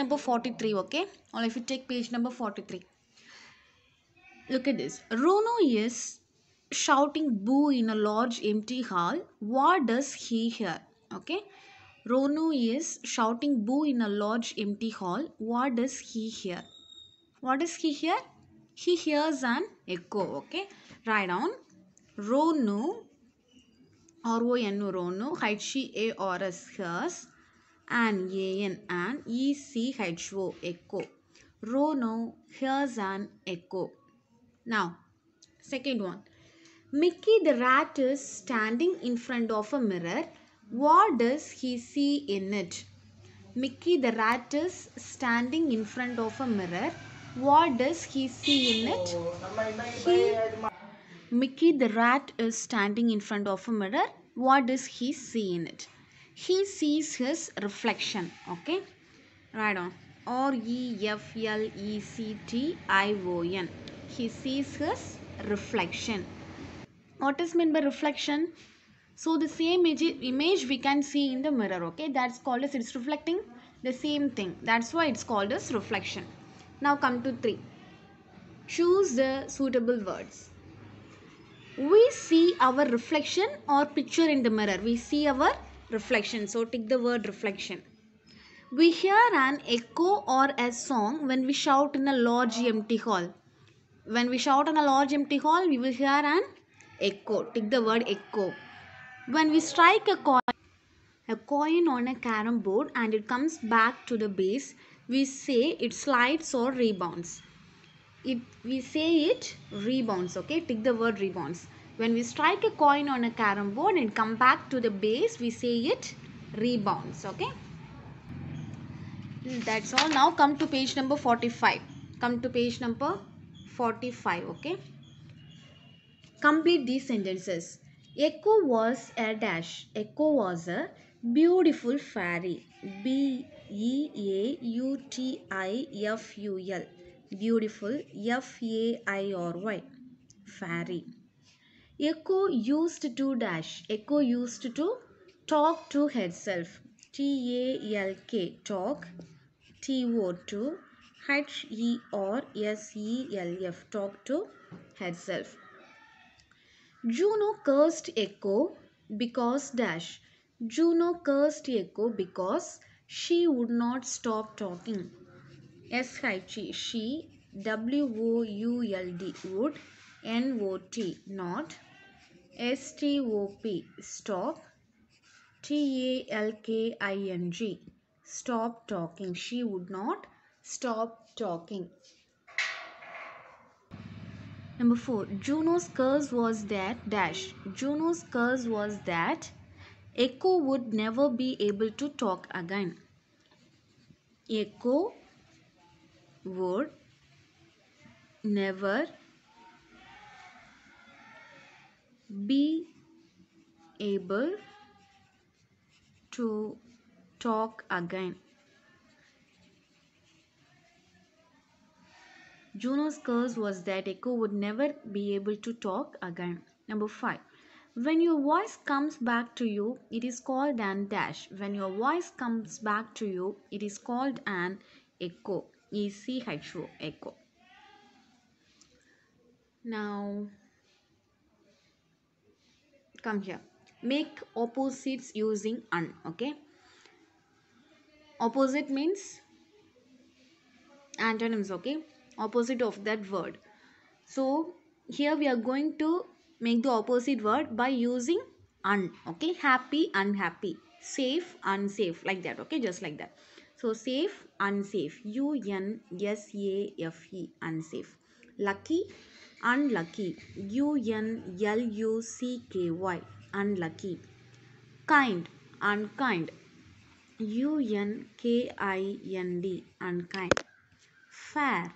number 43, okay? Or if you take page number 43. Look at this. Rono is shouting boo in a large empty hall. What does he hear? Okay. Rono is shouting boo in a large empty hall. What does he hear? What does he hear? He hears an echo. Okay. Write down. Rono, R-O-N-O, Rono, H-E-A-R-S, hears, and A-N, and E-C-H-O, echo. Rono hears an echo. Now, second one. Mickey the rat is standing in front of a mirror. What does he see in it? Mickey the rat is standing in front of a mirror. What does he see in it? Mickey the rat is standing in front of a mirror. What does he see in it? He sees his reflection. Okay. Right on. R-E-F-L-E-C-T-I-O-N. He sees his reflection. What is meant by reflection? So the same image we can see in the mirror. Okay. That's called as, it's reflecting the same thing. That's why it's called as reflection. Now come to 3. Choose the suitable words. We see our reflection or picture in the mirror. We see our reflection. So take the word reflection. We hear an echo or a song when we shout in a large empty hall. When we shout in a large empty hall, we will hear an echo. Take the word echo. When we strike a coin on a carom board and it comes back to the base, we say it slides or rebounds. We say it rebounds. Okay, take the word rebounds. When we strike a coin on a carom board and come back to the base, we say it rebounds. Okay, that's all. Now come to page number 45. Come to page number 45. Okay, complete these sentences. Echo was a dash. Echo was a beautiful fairy. Beautiful. Beautiful. Fairy. Fairy. Echo used to dash. Echo used to talk to herself. Talk. Talk. To herself. Talk to herself. Juno cursed Echo because dash. Juno cursed Echo because she would not stop talking. S-H-E, she, W-O-U-L-D, would, N-O-T, not, S-T-O-P, stop, T-A-L-K-I-N-G, stop talking. She would not stop talking. Number 4. Juno's curse was that dash. Juno's curse was that Echo would never be able to talk again. Echo would never be able to talk again. Juno's curse was that Echo would never be able to talk again. Number 5. When your voice comes back to you, it is called an dash. When your voice comes back to you, it is called an echo. E-C-H-O, echo. Now, come here. Make opposites using un. Okay. Opposite means antonyms. Okay. Opposite of that word. So, here we are going to make the opposite word by using un. Okay. Happy, unhappy. Safe, unsafe. Like that. Okay. Just like that. So, safe, unsafe. U-N-S-A-F-E. Unsafe. Lucky, unlucky. U-N-L-U-C-K-Y. Unlucky. Kind, unkind. U-N-K-I-N-D. Unkind. Fair,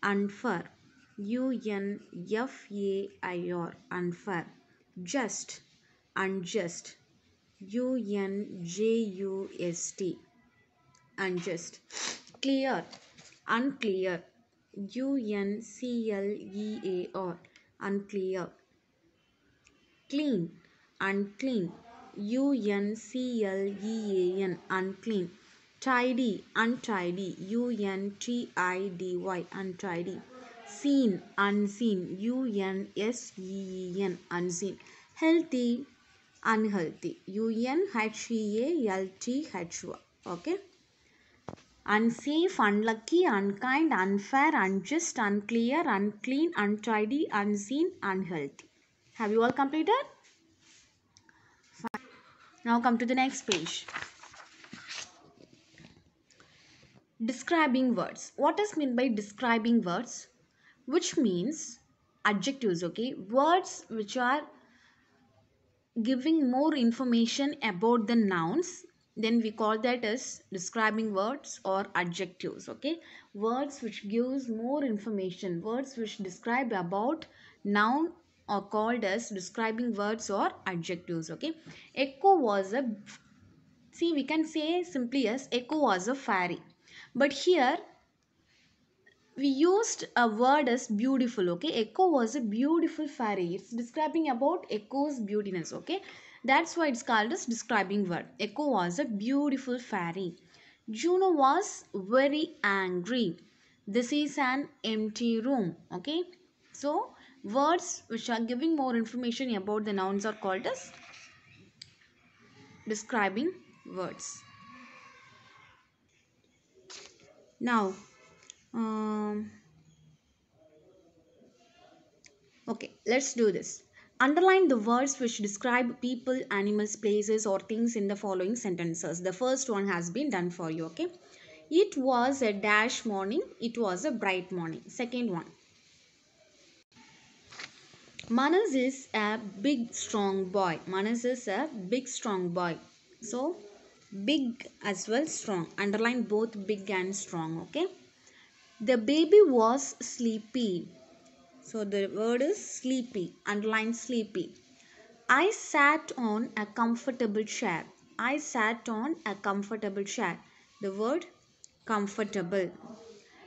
unfair. U-N-F-A-I-R. Unfair. Just, unjust. U-N-J-U-S-T. Unjust. Clear, unclear. U-N-C-L-E-A-R. Unclear. Clean, unclean. U-N-C-L-E-A-N. Unclean. Tidy, untidy, untidy, untidy. Seen, unseen, unseen, unseen. Healthy, unhealthy, unhealthy. Okay. Unsafe, unlucky, unkind, unfair, unjust, unclear, unclean, untidy, unseen, unhealthy. Have you all completed? Fine. Now come to the next page. Describing words. What is meant by describing words? Which means adjectives, okay? Words which are giving more information about the nouns, then we call that as describing words or adjectives, okay? Words which gives more information, words which describe about noun are called as describing words or adjectives, okay? Echo was a, see, we can say simply as Echo was a fairy, but here we used a word as beautiful, okay? Echo was a beautiful fairy. It's describing about Echo's beautiness, okay? That's why it's called as describing word. Echo was a beautiful fairy. Juno was very angry. This is an empty room, okay? So words which are giving more information about the nouns are called as describing words. Now okay, let's do this. Underline the words which describe people, animals, places, or things in the following sentences. The first one has been done for you, okay? It was a dash morning. It was a bright morning. Second one. Manas is a big, strong boy. Manas is a big, strong boy. So, big as well, strong. Underline both big and strong, okay? The baby was sleepy. So the word is sleepy. Underline sleepy. I sat on a comfortable chair. I sat on a comfortable chair. The word comfortable.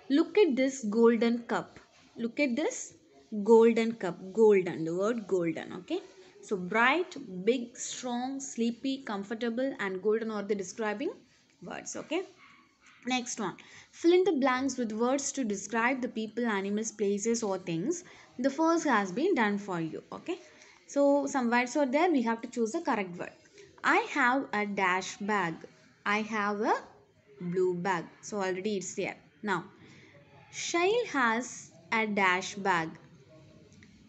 Look at this golden cup. Look at this golden cup. Golden. The word golden. Okay. So bright, big, strong, sleepy, comfortable, and golden are the describing words. Okay. Next one. Fill in the blanks with words to describe the people, animals, places, or things. The first has been done for you. Okay. So some words are there. We have to choose the correct word. I have a dash bag. I have a blue bag. So already it's there. Now, Shail has a dash bag.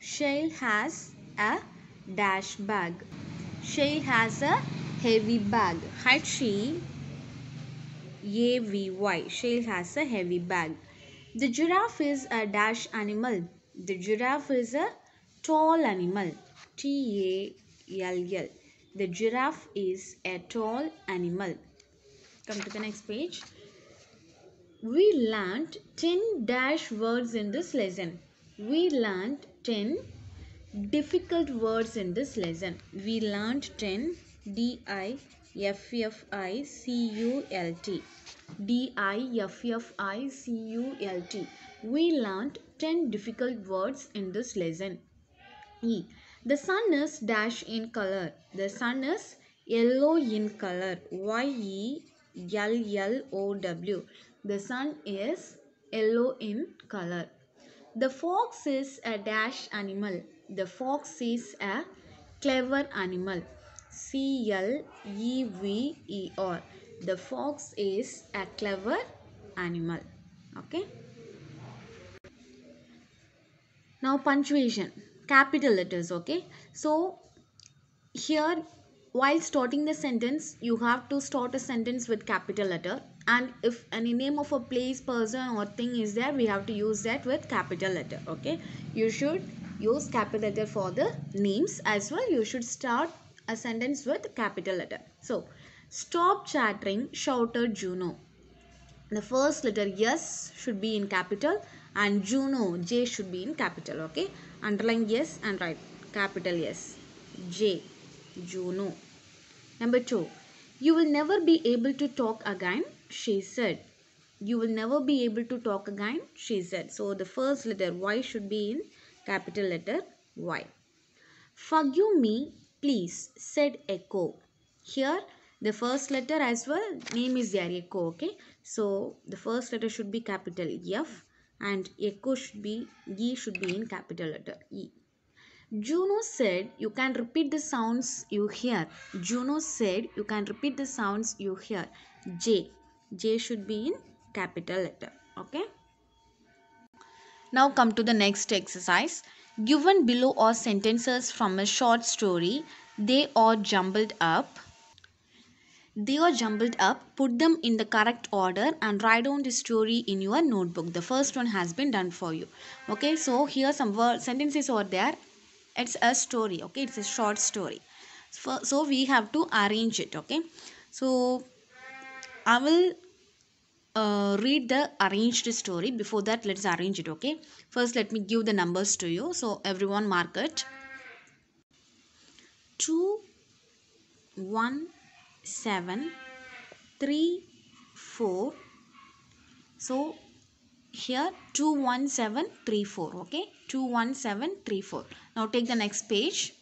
Shail has a dash bag. Shail has a heavy bag. Hachi AVY. Shail has a heavy bag. The giraffe is a dash animal. The giraffe is a tall animal. TALL. The giraffe is a tall animal. Come to the next page. We learnt 10 dash words in this lesson. We learnt 10 difficult words in this lesson. We learnt 10 DIFFICULT. DIFFICULT. We learnt 10 difficult words in this lesson. E. The sun is dash in color. The sun is yellow in color. YELLOW. The sun is yellow in color. The fox is a dash animal. The fox is a clever animal. CLEVER. The fox is a clever animal. Okay. Now punctuation. Capital letters. Okay. So here while starting the sentence you have to start a sentence with capital letter, and if any name of a place, person, or thing is there, we have to use that with capital letter. Okay, you should use capital letter for the names as well. You should start a sentence with capital letter. So stop chattering, shouted Juno. The first letter S should be in capital and Juno, J, should be in capital. Okay, underline yes and write capital S, J, Juno. Number 2. You will never be able to talk again, she said. You will never be able to talk again, she said. So the first letter Y should be in capital letter Y. Forgive me, please, said Echo. Here The first letter as well, name is there, echo, okay? So the first letter should be capital F and echo should be, E should be in capital letter E. Juno said, you can repeat the sounds you hear. Juno said, you can repeat the sounds you hear. J. J should be in capital letter, okay? Now come to the next exercise. Given below are sentences from a short story. They are jumbled up. Put them in the correct order and write down the story in your notebook. The first one has been done for you. Okay, so here some sentences are there. It's a story, okay? It's a short story. So we have to arrange it, okay? So I will read the arranged story. Before that, let's arrange it, okay? First, let me give the numbers to you. So everyone mark it. 2, 1, 7, 3, 4. So here 21734, okay? 21734. Now take the next page.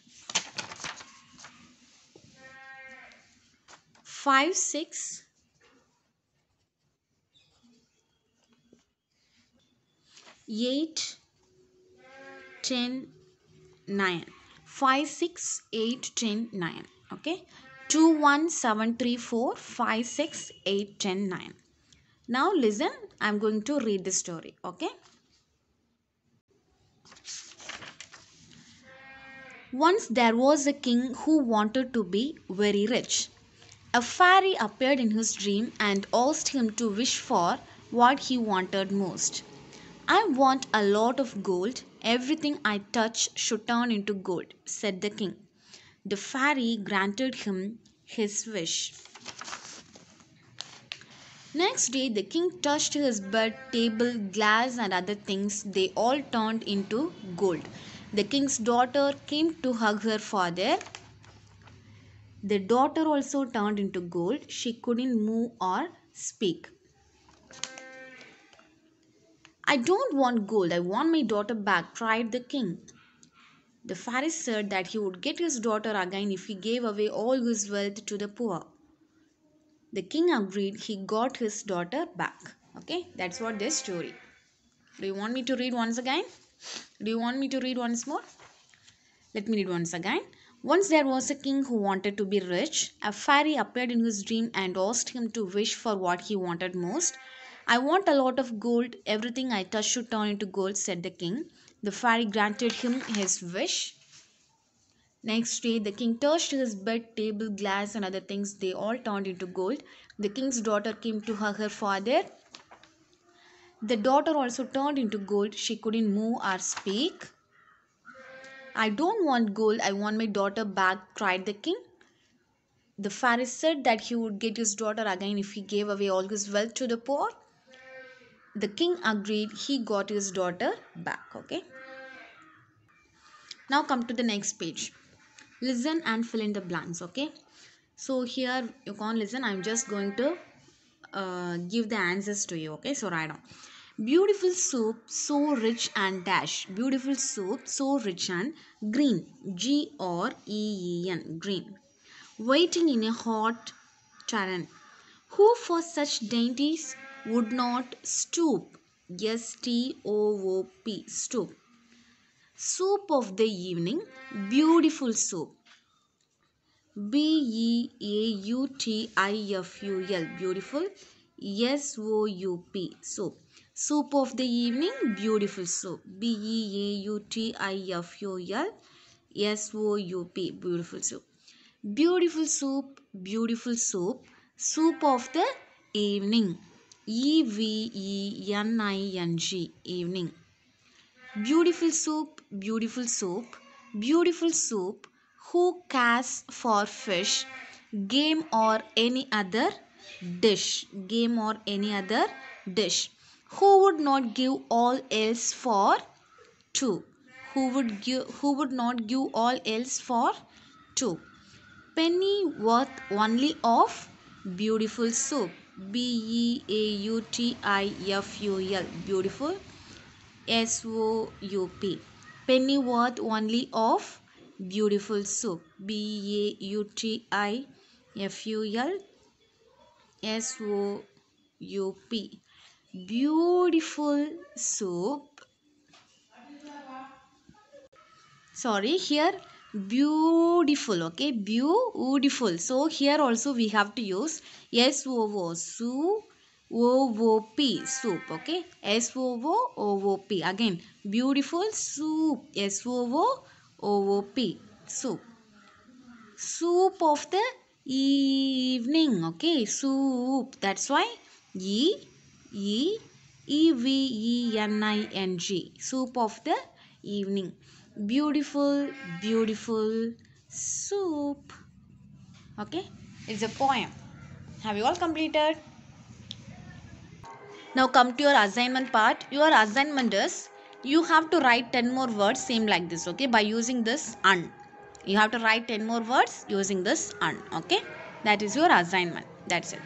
5, 6, 8, 10, 9. 5, 6, 8, 10, 9. Okay? 21734, 5, 6, 8, 10, 9. Now listen, I am going to read the story. Okay? Once there was a king who wanted to be very rich. A fairy appeared in his dream and asked him to wish for what he wanted most. I want a lot of gold. Everything I touch should turn into gold, said the king. The fairy granted him his wish. Next day, the king touched his bed, table, glass, and other things. They all turned into gold. The king's daughter came to hug her father. The daughter also turned into gold. She couldn't move or speak. I don't want gold. I want my daughter back, cried the king. The fairy said that he would get his daughter again if he gave away all his wealth to the poor. The king agreed. He got his daughter back. Okay, that's what this story. Do you want me to read once again? Do you want me to read once more? Let me read once again. Once there was a king who wanted to be rich. A fairy appeared in his dream and asked him to wish for what he wanted most. I want a lot of gold. Everything I touch should turn into gold, said the king. The fairy granted him his wish. Next day, the king touched his bed, table, glass, and other things. They all turned into gold. The king's daughter came to hug her father. The daughter also turned into gold. She couldn't move or speak. I don't want gold. I want my daughter back, cried the king. The fairy said that he would get his daughter again if he gave away all his wealth to the poor. The king agreed. He got his daughter back. Okay. Now come to the next page. Listen and fill in the blanks. Okay. So here you can't listen. I'm just going to give the answers to you. Okay. So write down. Beautiful soup, so rich and dash. Beautiful soup, so rich and green. Green. Green. Waiting in a hot tavern. Who for such dainties would not stoop? Stoop. Stoop. Soup of the evening. Beautiful soup. Beautiful. Beautiful. Soup. Soup. Soup of the evening. Beautiful soup. Beautiful. Soup. Beautiful soup. Beautiful soup. Beautiful soup. Soup of the evening. Evening. Evening. Beautiful soup. Beautiful soup. Beautiful soup. Who cares for fish, game or any other dish? Game or any other dish. Who would not give all else for two? Who would not give all else for two? Penny worth only of beautiful soup. Beautiful. Beautiful. Soup. Pennyworth only of beautiful soup. Beautiful. F-U-L-S-O-U-P. Beautiful soup. Sorry, here beautiful, okay, beautiful. So here also we have to use S-O-O, S-O-O-P, soup, okay, S-O-O-O-P. Again, beautiful soup, S-O-O-O-P, soup. Soup of the evening, okay, soup. That's why evening, soup of the evening. Beautiful, beautiful soup. Okay, it's a poem. Have you all completed? Now come to your assignment part. Your assignment is, you have to write 10 more words same like this, okay, by using this un. You have to write 10 more words using this un, okay. That is your assignment. That's it.